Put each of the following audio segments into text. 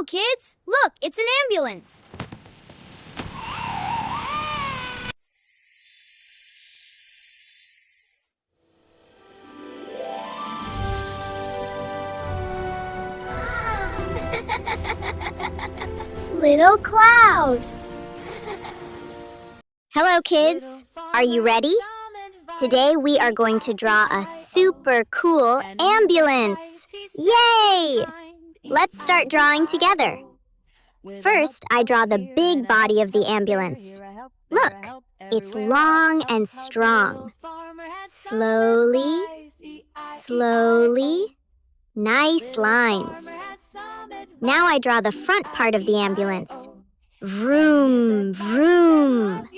Hello, kids! Look, it's an ambulance! Little cloud! Hello, kids! Are you ready? Today we are going to draw a super cool ambulance! Yay! Let's start drawing together. First, I draw the big body of the ambulance. Look, it's long and strong. Slowly, slowly. Nice lines. Now I draw the front part of the ambulance. Vroom, vroom.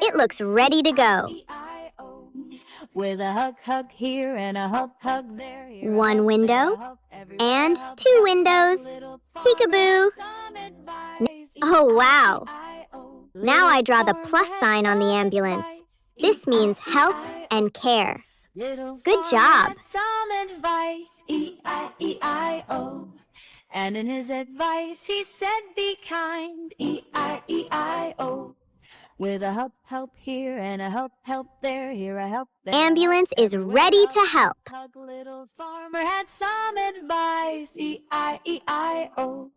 It looks ready to go. With a hug here and a hug there. One window and two windows. Peekaboo. Oh, wow. Now I draw the plus sign on the ambulance. This means help and care. Good job. Some advice, E-I-E-I-O. And in his advice he said be kind, E-I-E-I-O. With a help here and a help there, here a help there. Ambulance is ready to help. Little farmer had some advice, E-I-E-I-O.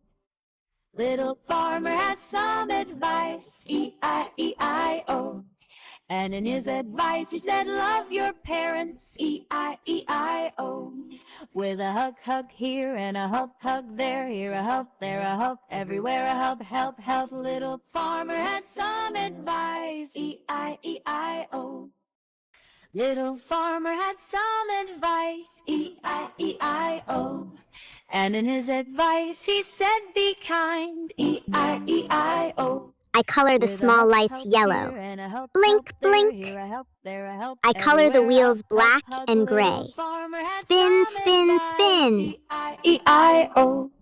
Little farmer had some advice, E-I-E-I-O. And in his advice he said, love your parents, E-I-E-I-O. With a hug here and a hug there, here a help, there a help, everywhere a help. Little farmer had some advice, E-I-E-I-O. Little farmer had some advice, E-I-E-I-O. And in his advice he said, be kind, E-I-E-I-O. I color the small lights yellow. Blink, blink. I color the wheels black and gray. Spin, spin, spin. E-I-E-I-O.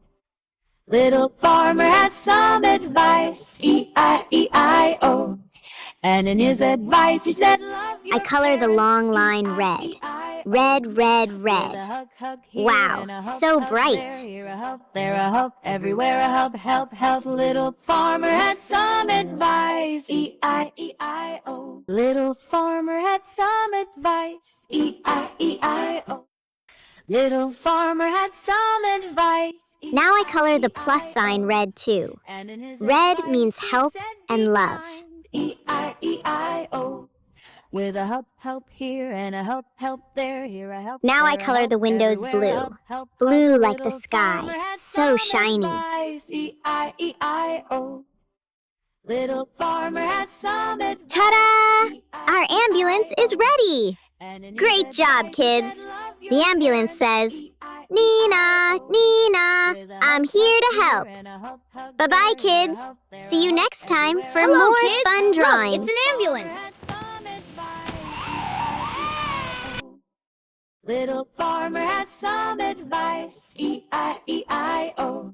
Little farmer had some advice, E-I-E-I-O. And in his advice he said, I color the long line red. Red, red, red. Wow, so bright. There a help, everywhere a help. Little farmer had some advice, E-I-E-I-O. Little farmer had some advice, E-I-E-I-O. Little farmer had some advice. Now I color the plus sign red too. Red means help and love. E-I-E-I-O. With a help here and a help there, here a help. Now I color the windows blue. Blue like the sky, so shiny. E-I-E-I-O. Little farmer had some advice. Ta-da! Our ambulance is ready! Great job, kids! The ambulance says, Nina, Nina, I'm here to help. Bye-bye, kids. See you next time for Hello, more kids. fun drawing. Look, it's an ambulance. Little farmer had some advice, E-I-E-I-O.